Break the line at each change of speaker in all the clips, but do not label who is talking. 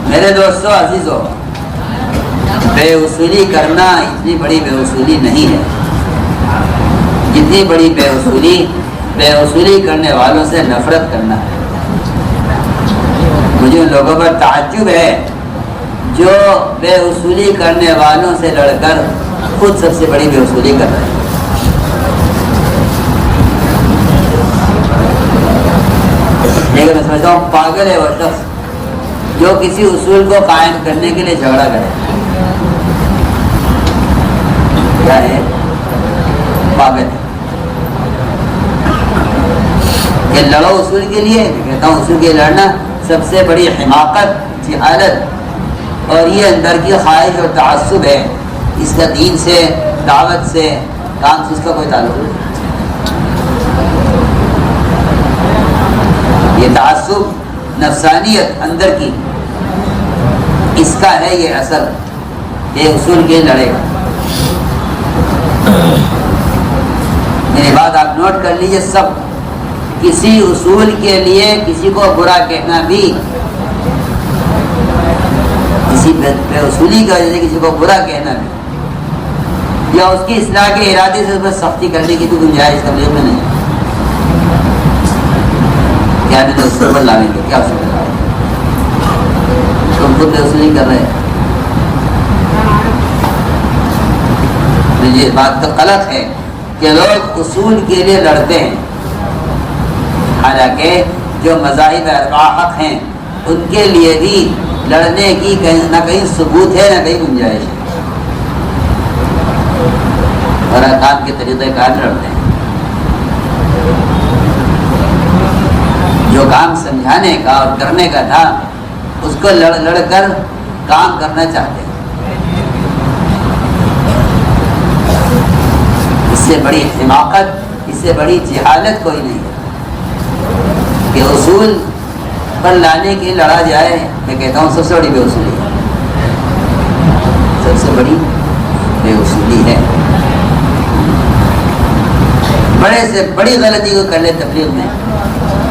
میرے دوستو عزیزو، بے اصولی کرنا اتنی بڑی بے اصولی نہیں ہے جتنی بڑی بے اصولی کرنے والوں سے نفرت کرنا ہے۔ مجھے ان لوگوں پر تعجب ہے جو بے اصولی کرنے والوں سے لڑ کر خود سب سے بڑی بے اصولی کر رہے ہیں۔ لیکن میں سمجھتا ہوں پاگل ہے وہ شخص جو کسی اصول کو قائم کرنے کے لیے جھگڑا کرے۔ کیا ہے؟ پاگل ہے کہ لڑو اصول کے لیے۔ میں کہتا ہوں اصول کے لڑنا سب سے بڑی حماقت، جہالت اور یہ اندر کی خواہش اور تعصب ہے۔ اس کا دین سے، دعوت سے، کام سے اس کا کوئی تعلق نہیں۔ یہ تعصب، نفسانیت اندر کی، اس کا ہے یہ اثر، یہ اصول کے لڑے گا۔ میری بات آپ نوٹ کر لیجئے سب، کسی اصول کے لیے کسی کو برا کہنا بھی، کسی بے اصولی کی وجہ سے کسی کو برا کہنا بھی، یا اس کی اصلاح کے ارادے سے اس پر سختی کرنے کی تو گنجائش تبلیغ میں نہیں۔ کیا نہیں اصول پر لانے کے، کیا اصول پر لانے تم خود بے اصولی کر رہے ہیں۔ یہ بات تو غلط ہے کہ لوگ اصول کے لیے لڑتے ہیں، حالانکہ جو مذاہب اربعہ حق ہیں ان کے لیے بھی لڑنے کی نہ کہیں ثبوت ہے نہ کہیں گنجائش ہے، اور کام کے طریقہ کار لڑتے ہیں۔ جو کام سمجھانے کا اور کرنے کا تھا اس کو لڑ کر کام کرنا چاہتے ہیں۔ اس سے بڑی حماقت، اس سے بڑی جہالت کوئی نہیں ہے کہ اصول پر لانے کے لڑا جائے۔ میں کہتا ہوں سب سے بڑی بے اصولی ہے، سب سے بڑی بے اصولی ہے۔ بڑے سے بڑی غلطی کو کر لے تبلیغ میں،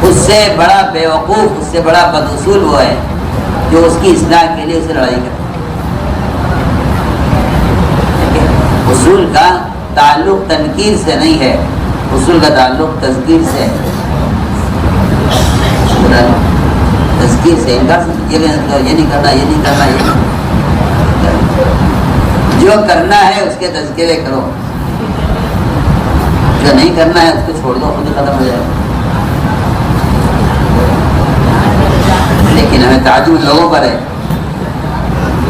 اس سے بڑا بیوقوف، اس سے بڑا بد اصول وہ ہے جو اس کی اصلاح کے لیے اسے لڑائی کرتا ہے۔ اصول کا تعلق تنقیر سے نہیں ہے، اصول کا تعلق تذکیر سے ہے۔ تذکیر سے انکار سے، یہ نہیں کرنا، یہ نہیں کرنا، یہ جو کرنا ہے اس کے تذکرے کرو، جو نہیں کرنا ہے اس کو چھوڑ دو، خود ہی ختم ہو جائے۔ لیکن ہمیں تعجب لوگوں پر ہے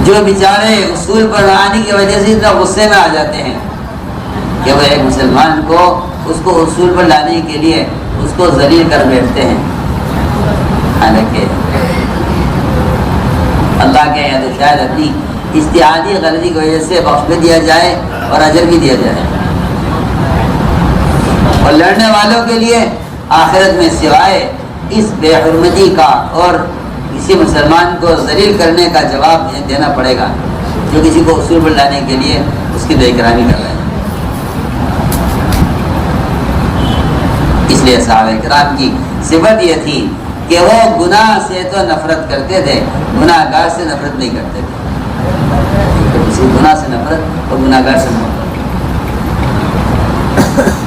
جو بیچارے اصول پر آنے کی وجہ سے اتنا غصے میں آ جاتے ہیں کہ وہ ایک مسلمان کو اس کو اصول پر لانے کے لیے اس کو ذلیل کر بیٹھتے ہیں، حالانکہ اللہ کے یا تو شاید اپنی اجتہادی غلطی کی وجہ سے بخش بھی دیا جائے اور اجر بھی دیا جائے۔ اور لڑنے والوں کے لیے آخرت میں سوائے اس بے حرمتی کا اور کسی مسلمان کو ذلیل کرنے کا جواب دینا پڑے گا جو کسی کو اصول پر لانے کے لیے اس کی بے احترامی کر رہے ہیں۔ اس لیے صحابہ کرام کی صفت یہ تھی کہ وہ گناہ سے تو نفرت کرتے تھے، گناہ گار سے نفرت نہیں کرتے تھے۔ کسی گناہ سے نفرت اور گناہ گار سے نفرت۔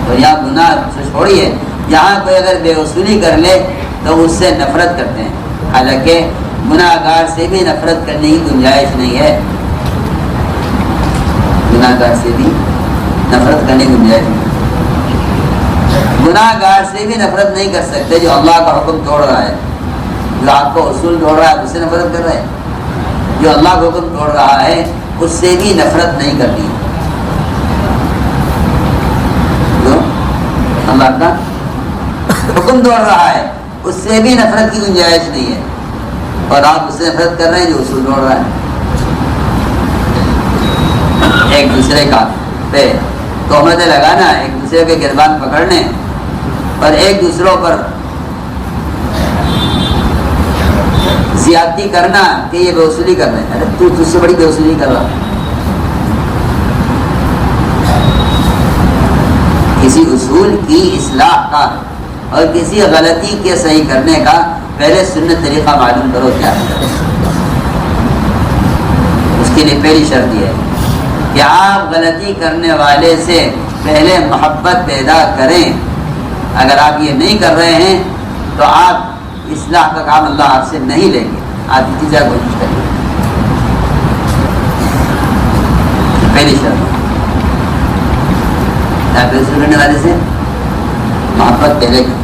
اور یہاں گناہ سے چھوڑیے، یہاں کوئی اگر بے اصولی کر لے تو اس سے نفرت کرتے ہیں، حالانکہ گناہ گار سے بھی نفرت کرنے کی گنجائش نہیں ہے، گناہ گار سے بھی نفرت کرنے کی گنجائش نہیں ہے۔ گناہ گار سے بھی نفرت نہیں کر سکتے جو اللہ کا حکم توڑ رہا ہے، جو آپ کو اصول توڑ رہا ہے اس سے نفرت کر رہے ہیں، جو اللہ کا حکم توڑ رہا ہے اس سے بھی نفرت نہیں کرنی ہے۔ اللہ کا حکم توڑ رہا ہے اس سے بھی نفرت کی گنجائش نہیں ہے، اور آپ اس سے نفرت کر رہے ہیں جو اصول توڑ رہا ہے۔ ایک دوسرے کا پہ تہمتیں لگانا، ایک دوسرے کے گربان پکڑنے اور ایک دوسروں پر زیادتی کرنا کہ یہ بے اصولی کر رہے ہیں۔ ارے تو تجھ سے بڑی بے اصولی کر رہا۔ کسی اصول کی اصلاح کا اور کسی غلطی کے صحیح کرنے کا پہلے سنت طریقہ معلوم کرو کیا ہے۔ چلیے پہلی شرط یہ ہے کہ آپ غلطی کرنے والے سے پہلے محبت پیدا کریں. اگر آپ یہ نہیں کر رہے ہیں تو آپ اصلاح کا کام اللہ آپ سے نہیں لیں گے. آپ اتجا کوشش کریں. پہلی شرط کرنے والے سے محبت پہلے کریں.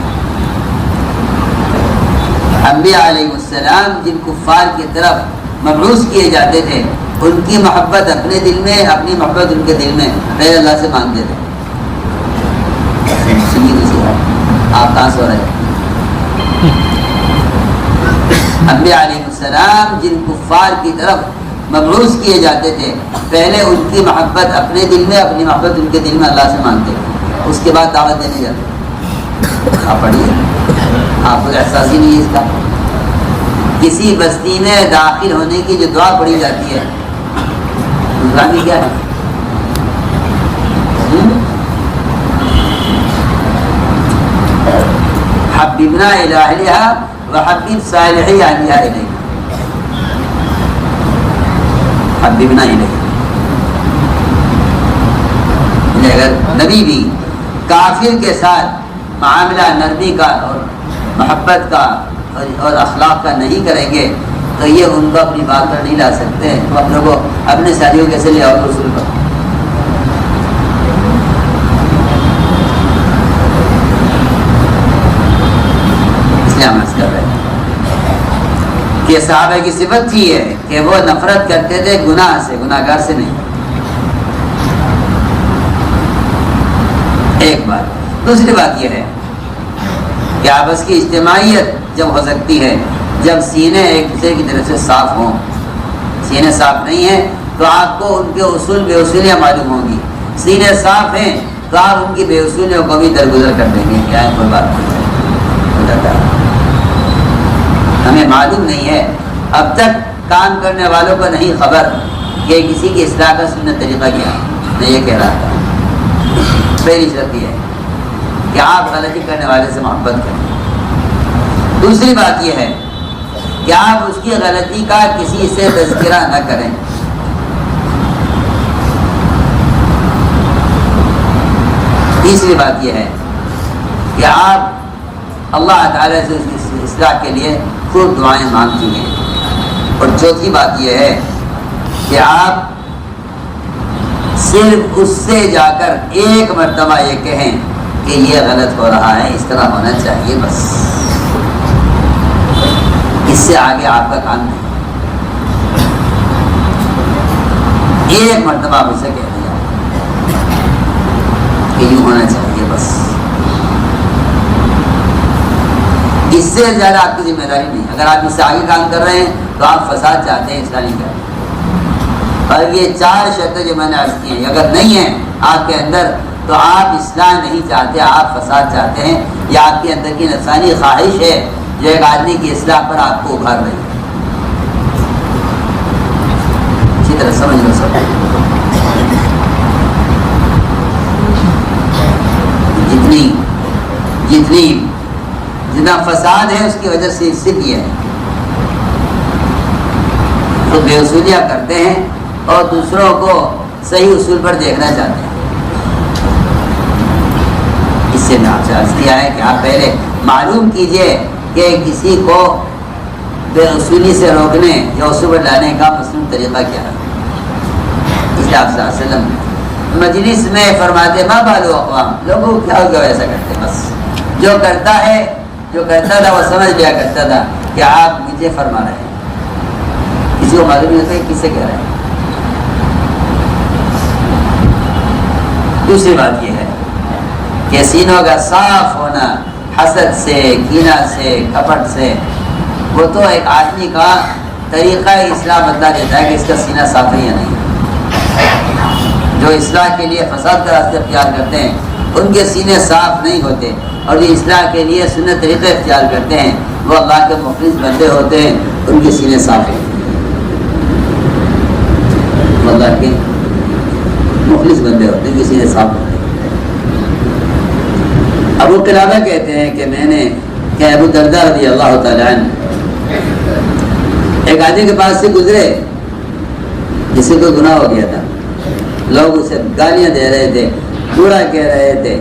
انبیاء علیہ السلام جن کفار کی طرف مبعوث کیے جاتے تھے ان کی محبت اپنے دل میں، اپنی محبت ان کے دل میں، پہلے اللہ سے مانگتے تھے. آپ کہاں سو رہے ہیں؟ انبیاء علیہ السلام جن کفار کی طرف مبعوث کیے جاتے تھے پہلے ان کی محبت اپنے دل میں، اپنی محبت ان کے دل میں اللہ سے مانگتے تھے. اس کے بعد دعوت دینے جاتے. آپ پڑھیے، آپ کو احساس ہی نہیں ہے اس کا. کسی بستی میں داخل ہونے کی جو دعا پڑھی جاتی ہے اسلامی کیا ہے؟ حببنا الی اہلہا وحبب صالحی اہلہا الیک. حببنا الیہ. اگر نبی بھی کافر کے ساتھ معاملہ نرمی کا اور محبت کا اور اخلاق کا نہیں کریں گے تو یہ ان کو اپنی بات پر نہیں لا سکتے. تو اپنے کو اپنے ساتھیوں کیسے لے آؤ رسول پر؟ اس لیے ہم عرض کر رہے ہیں کہ صحابہ کی صفت تھی ہے کہ وہ نفرت کرتے تھے گناہ سے، گناہ گار سے نہیں. ایک بات. دوسری بات یہ ہے کہ آپس کی اجتماعیت جب ہو سکتی ہے جب سینے ایک دوسرے کی طرف سے صاف ہوں. سینے صاف نہیں ہیں تو آپ کو ان کے اصول بے اصولیاں معلوم ہوں گی. سینے صاف ہیں تو آپ ان کی بے اصولیوں کو بھی درگزر کر دیں گے. کیا ہے کوئی بات نہیں. ہمیں معلوم نہیں ہے، اب تک کام کرنے والوں کو نہیں خبر کہ کسی کی اصلاح کا سنت طریقہ کیا. میں یہ کہہ رہا تھا پہلی شرط یہ ہے کہ آپ غلطی کرنے والے سے محبت کریں. دوسری بات یہ ہے کہ آپ اس کی غلطی کا کسی سے تذکرہ نہ کریں. تیسری بات یہ ہے کہ آپ اللہ تعالی سے اس کی اصلاح کے لیے خوب دعائیں مانگتی ہیں. اور چوتھی بات یہ ہے کہ آپ صرف اس سے جا کر ایک مرتبہ یہ کہیں کہ یہ غلط ہو رہا ہے، اس طرح ہونا چاہیے. بس اس سے آگے آپ کا کام نہیں. ایک مرتبہ آپ اسے کہہ دیا کہ یوں ہونا چاہیے. بس اس سے زیادہ آپ کی ذمہ داری نہیں. اگر آپ اس سے آگے کام کر رہے ہیں تو آپ فساد چاہتے ہیں، اصلاح نہیں کرتے. اور یہ چار شرطیں جو میں نے عرض کی ہیں اگر نہیں ہیں آپ کے اندر تو آپ اصلاح نہیں چاہتے، آپ فساد چاہتے ہیں. یہ آپ کے اندر کی نفسانی خواہش ہے جو ایک آدمی کی اصلاح پر آپ کو ابھار رہی ہے. اچھی طرح سمجھ لو سب. جتنا فساد ہے اس کی وجہ سے صرف یہ ہے تو بے اصولیاں کرتے ہیں اور دوسروں کو صحیح اصول پر دیکھنا چاہتے ہیں. اس سے میں آپ سے عرض کیا ہے کہ آپ پہلے معلوم کیجئے کہ کسی کو بے اصولی سے روکنے یا اصول پر لانے کا مصنوع طریقہ کیا ہے. اس لیے آپ صلی اللہ علیہ وسلم مجلس میں فرماتے ما بالو اقوام، لوگوں کیا ہو گیا ایسا کرتے. بس جو کرتا تھا وہ سمجھ لیا کرتا تھا کہ آپ مجھے فرما رہے ہیں. کسی کو معلوم نہیں ہوتا ہے کس سے کہہ رہے ہیں. دوسری بات یہ ہے کہ سینوں کا صاف ہونا حسد سے، کینہ سے، کپٹ سے، وہ تو ایک آدمی کا طریقہ اصلاح بدلا دیتا ہے کہ اس کا سینہ صاف ہے یا نہیں. جو اصلاح کے لیے فساد کا راستہ اختیار کرتے ہیں ان کے سینے صاف نہیں ہوتے، اور جو اصلاح کے لیے سنت طریقے اختیار کرتے ہیں وہ اللہ کے مخلص بندے ہوتے ہیں، ان کے سینے صاف ہیں. اللہ کے مخلص بندے ہوتے ہیں، سینے صاف ہوتے ہیں. ابو قلابہ کہتے ہیں کہ میں نے کہ ابو درداء رضی اللہ تعالیٰ عنہ ایک آدمی کے پاس سے گزرے جسے کوئی گناہ ہو گیا تھا، لوگ اسے گالیاں دے رہے تھے، برا کہہ رہے تھے.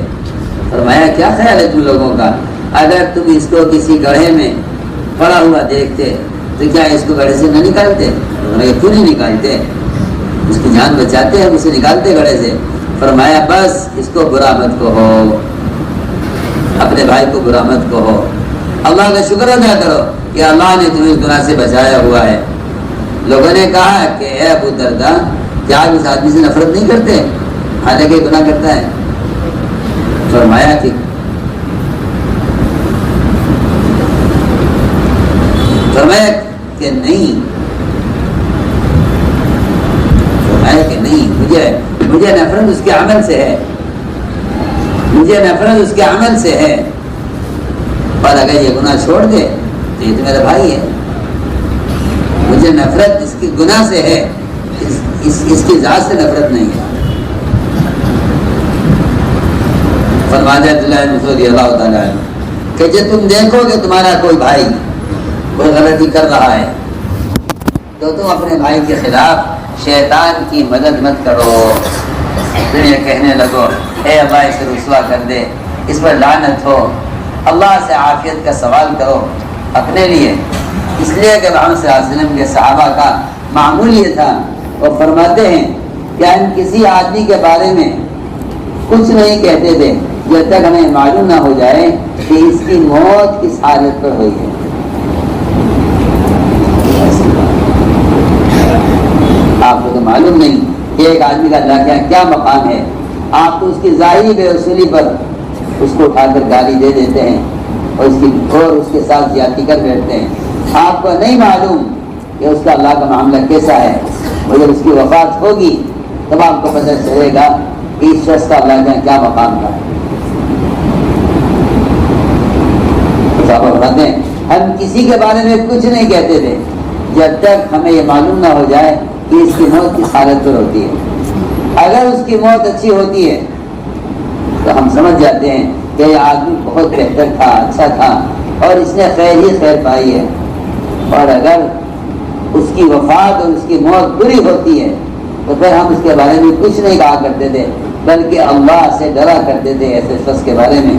فرمایا کیا خیال ہے تم لوگوں کا، اگر تم اس کو کسی گڑھے میں پڑا ہوا دیکھتے تو کیا اس کو گڑھے سے نہ نکالتے؟ کیوں نہیں نکالتے؟ اس کی جان بچاتے ہیں، اسے نکالتے گڑھے سے. فرمایا بس اس کو برا مت کہو، اپنے بھائی کو برا مت کہو، اللہ کا شکر ادا کرو کہ اللہ نے تمہیں اس گناہ سے بچایا ہوا ہے. لوگوں نے کہا کہ اے ابو درداء، کیا آپ اس آدمی سے نفرت نہیں کرتے حالانکہ گناہ کرتا ہے؟ فرمایا کہ نہیں، فرمایا کہ نہیں، مجھے نفرت اس کے عمل سے ہے، مجھے نفرت اس کے عمل سے ہے، اور اگر یہ گناہ چھوڑ دے تو یہ تو میرا بھائی ہے. مجھے نفرت اس کی گناہ سے ہے، اس کی ذات سے نفرت نہیں ہے. فرمایا عبداللہ بن مسعود رضی اللہ تعالیٰ عنہ کہ جب تم دیکھو کہ تمہارا کوئی بھائی کوئی غلطی کر رہا ہے تو تم اپنے بھائی کے خلاف شیطان کی مدد مت کرو. پھر یہ کہنے لگو اے اللہ اسے رسوا کر دے، اس پر لعنت ہو، اللہ سے عافیت کا سوال کرو اپنے لیے. اس لیے کہ محمد صلی اللہ علیہ وسلم کے صحابہ کا معمول یہ تھا، وہ فرماتے ہیں کہ ہم کسی آدمی کے بارے میں کچھ نہیں کہتے تھے جب تک ہمیں معلوم نہ ہو جائے کہ اس کی موت کس حالت پر ہوئی ہے. آپ کو تو معلوم نہیں کہ ایک آدمی کا اللہ کے کیا مقام ہے، آپ تو اس کی ظاہری بے اصولی پر اس کو اٹھا کر گالی دے دیتے ہیں اور اس کے ساتھ زیادتی کر بیٹھتے ہیں. آپ کو نہیں معلوم کہ اس کا اللہ کا معاملہ کیسا ہے، اور جب اس کی وفات ہوگی تب آپ کو پتہ چلے گا کہ اس شخص کا اللہ کا کیا مقام تھا. ہم کسی کے بارے میں کچھ نہیں کہتے تھے جب تک ہمیں یہ معلوم نہ ہو جائے کہ اس کی موت کس حالت پر ہوتی ہے. اگر اس کی موت اچھی ہوتی ہے تو ہم سمجھ جاتے ہیں کہ یہ آدمی بہت بہتر تھا، اچھا تھا اور اس نے خیر ہی خیر پائی ہے. اور اگر اس کی وفات اور اس کی موت بری ہوتی ہے تو پھر ہم اس کے بارے میں کچھ نہیں کہا کرتے تھے، بلکہ اللہ سے ڈرا کرتے تھے. ایسے شخص کے بارے میں،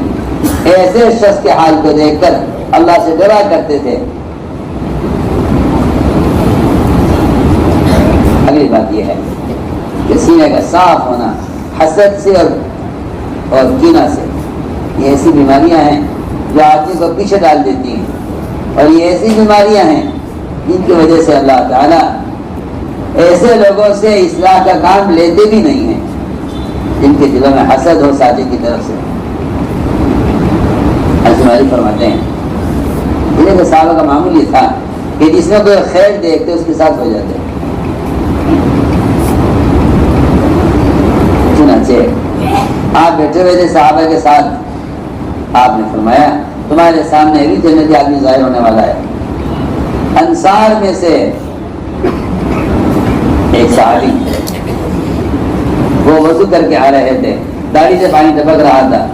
ایسے شخص کے حال کو دیکھ کر اللہ سے ڈرا کرتے تھے. اگلی بات یہ ہے کہ سینے کا صاف ہونا حسد سے اور کینہ سے، یہ ایسی بیماریاں ہیں جو آدمی کو پیچھے ڈال دیتی ہیں، اور یہ ایسی بیماریاں ہیں جن کی وجہ سے اللہ تعالیٰ ایسے لوگوں سے اصلاح کا کام لیتے بھی نہیں ہیں جن کے دلوں میں حسد ہو ساتھی کی طرف سے. حضرت فرماتے ہیں انہیں کے صحابہ کا معمول یہ تھا کہ جس میں کوئی خیر دیکھتے اس کے ساتھ ہو جاتے. چنانچہ آپ بیٹھے ہوئے تھے صحابہ کے ساتھ، آپ نے فرمایا تمہارے سامنے بھی جنتی آدمی ظاہر ہونے والا ہے. انصار میں سے ایک صحابی، وہ وضو کر کے آ رہے تھے، داڑھی سے پانی ٹپک رہا تھا،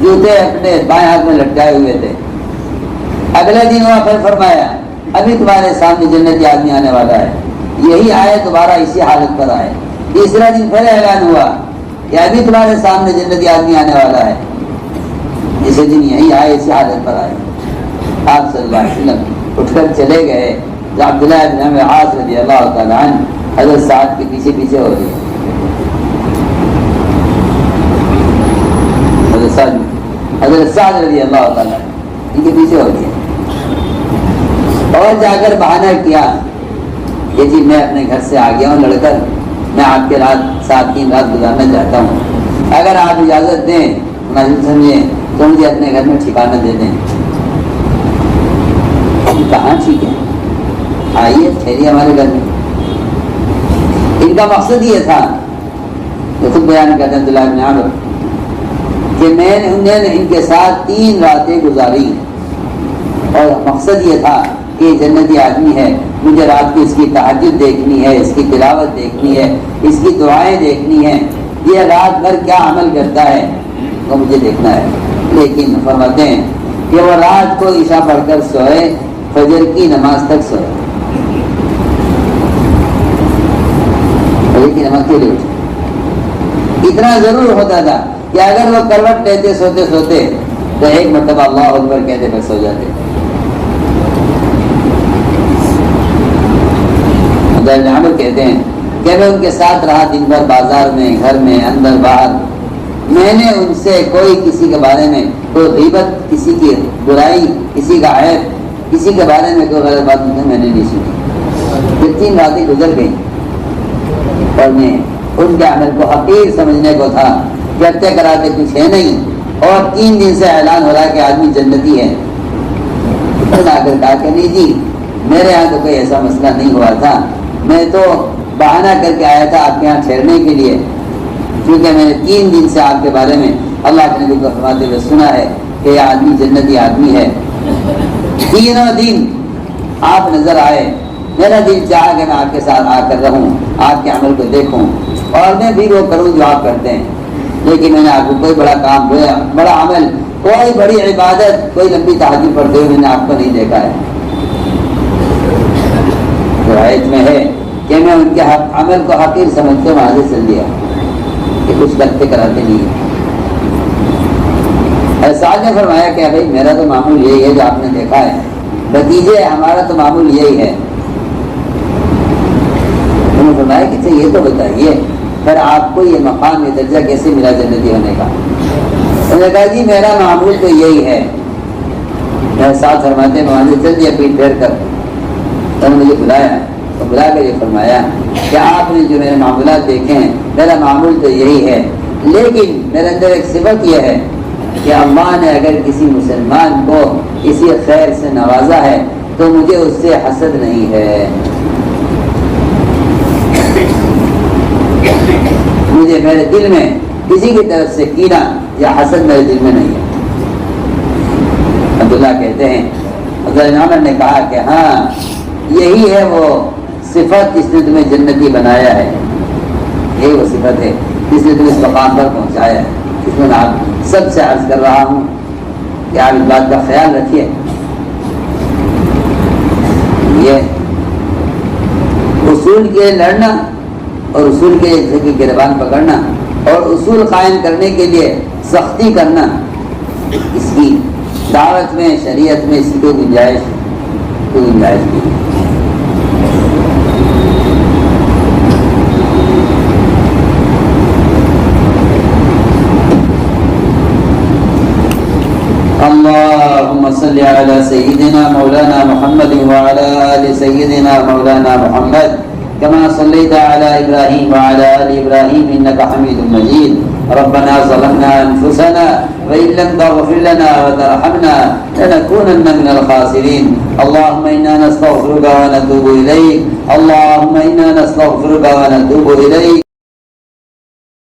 جوتے اپنے بائیں ہاتھ میں لٹکائے ہوئے تھے. اگلے دن وہ پھر فرمایا ابھی تمہارے سامنے جنتی آدمی آنے والا ہے. یہی آئے دوبارہ اسی حالت پر آئے. تیسرا دن پھر اعلان ہوا کہ ابھی تمہارے سامنے جنتی آدمی آنے والا ہے. اسی دن یہی آئے اسی حالت پر آئے. آپ صلی اللہ علیہ وسلم اٹھ کر چلے گئے تو عبداللہ بن عمرو عاص رضی اللہ تعالیٰ عنہ حضرت سعد کے پیچھے پیچھے ہو گئے. حضرت سعد رضی اللہ تعالیٰ ان کے پیچھے ہو گئے اور جا کر بہانہ کیا کہ جی میں اپنے گھر سے آ گیا ہوں لڑ کر، میں آپ کے رات 7 رات گزارنا چاہتا ہوں، اگر آپ اجازت دیں مناسب سمجھیں تو مجھے اپنے گھر میں ٹھکانہ دے دیں. کہاں ٹھیک ہے، آئیے ٹھہریے ہمارے گھر میں. ان کا مقصد یہ تھا کہ خود بیان کرتے ہیں عبداللہ بن عمرو کہ میں نے ان کے ساتھ 3 راتیں گزاری اور مقصد یہ تھا کہ یہ جنتی آدمی ہے، مجھے رات کو اس کی تہجد دیکھنی ہے، اس کی تلاوت دیکھنی ہے، اس کی دعائیں دیکھنی ہیں، یہ رات بھر کیا عمل کرتا ہے وہ مجھے دیکھنا ہے. لیکن فرماتے ہیں کہ وہ رات کو عشاء پڑھ کر سوئے، فجر کی نماز تک سوئے. لیکن ہم اکیلے اٹھے۔ اتنا ضرور ہوتا تھا کہ اگر وہ کروٹ لیتے سوتے سوتے تو ایک مرتبہ اللہ اکبر کہتے پھر سو جاتے۔ عبداللہ عمر کہتے ہیں کہ میں ان کے ساتھ رہا دن بھر، بازار میں، گھر میں، اندر باہر، میں نے ان سے کوئی کسی کے بارے میں کوئی غیبت، کسی کی برائی، کسی کا عیب، کسی کے بارے میں کوئی غلط بات میں نے نہیں سنی۔ پھر 3 راتیں گزر گئی اور میں ان کے عمل کو حقیر سمجھنے کو تھا، کرتے کراتے کچھ ہے نہیں، اور 3 دن سے اعلان ہو رہا ہے کہ آدمی جنتی ہے۔ آ کر کہا کہ نہیں جی، میرے یہاں تو کوئی ایسا مسئلہ نہیں ہوا تھا، میں تو بہانہ کر کے آیا تھا آپ کے یہاں ٹھہرنے کے لیے، کیونکہ میں نے 3 دن سے آپ کے بارے میں اللہ کے نبی کو فرماتے ہوئے سنا ہے کہ یہ آدمی جنتی آدمی ہے۔ 3 دن آپ نظر آئے، میرا دل چاہا کہ میں آپ کے ساتھ آ کر رہوں، آپ کے عمل کو دیکھوں اور میں بھی وہ کروں جو آپ کرتے ہیں، لیکن میں نے آپ کو کوئی بڑا کام، بڑا عمل، کوئی بڑی عبادت، کوئی لمبی تہجد پڑھتے ہوئے میں نے آپ کو نہیں دیکھا ہے۔ روایت میں ہے کہ میں ان کے عمل کو حقیر سمجھتے وہاں سے چل دیا کہ کچھ کرتے کراتے نہیں ہے۔ سعد نے فرمایا کہ بھائی میرا تو معمول یہی ہے جو آپ نے دیکھا ہے، بتیجے ہمارا تو معمول یہی ہے۔ انہوں نے فرمایا کہ یہ تو بتائیے پھر آپ کو یہ مقام، یہ درجہ کیسے ملا جنتی ہونے کا؟ انہوں نے کہا جی میرا معمول تو یہی ہے۔ میں ساتھ فرماتے ہیں وہاں سے چل دیا پیٹ پھیر کر، انہوں نے مجھے بلایا تو بلا کر یہ فرمایا کہ آپ نے جو میرے معمولات دیکھے ہیں، میرا معمول تو یہی ہے، لیکن میرے اندر ایک صفت یہ ہے کہ اللہ نے اگر کسی مسلمان کو کسی خیر سے نوازا ہے تو مجھے اس سے حسد نہیں ہے، مجھے میرے دل میں کسی کی طرف سے کینہ یا حسد میرے دل میں نہیں ہے۔ عبداللہ کہتے ہیں عبداللہ عمر نے کہا کہ ہاں یہی ہے وہ صفت جس نے تمہیں جنتی بنایا ہے، یہی وہ صفت ہے جس نے تمہیں اس مقام پر پہنچایا ہے۔ اس میں آپ سب سے عرض کر رہا ہوں کہ آپ اس بات کا خیال رکھیے، یہ اصول کے لڑنا اور اصول کے لیے گربان پکڑنا اور اصول قائم کرنے کے لیے سختی کرنا، اس کی دعوت میں، شریعت میں اس کی کوئی گنجائش نہیں۔ اللهم صل على سيدنا مولانا محمد وعلى آل سيدنا مولانا محمد كما صليت على إبراهيم وعلى آل إبراهيم إنك حميد مجيد۔ ربنا ظلمنا أنفسنا وإن لم تغفر لنا وترحمنا لنكونن من الخاسرين۔ اللهم إنا نستغفرك ونتوب إليك، اللهم إنا نستغفرك ونتوب إليك۔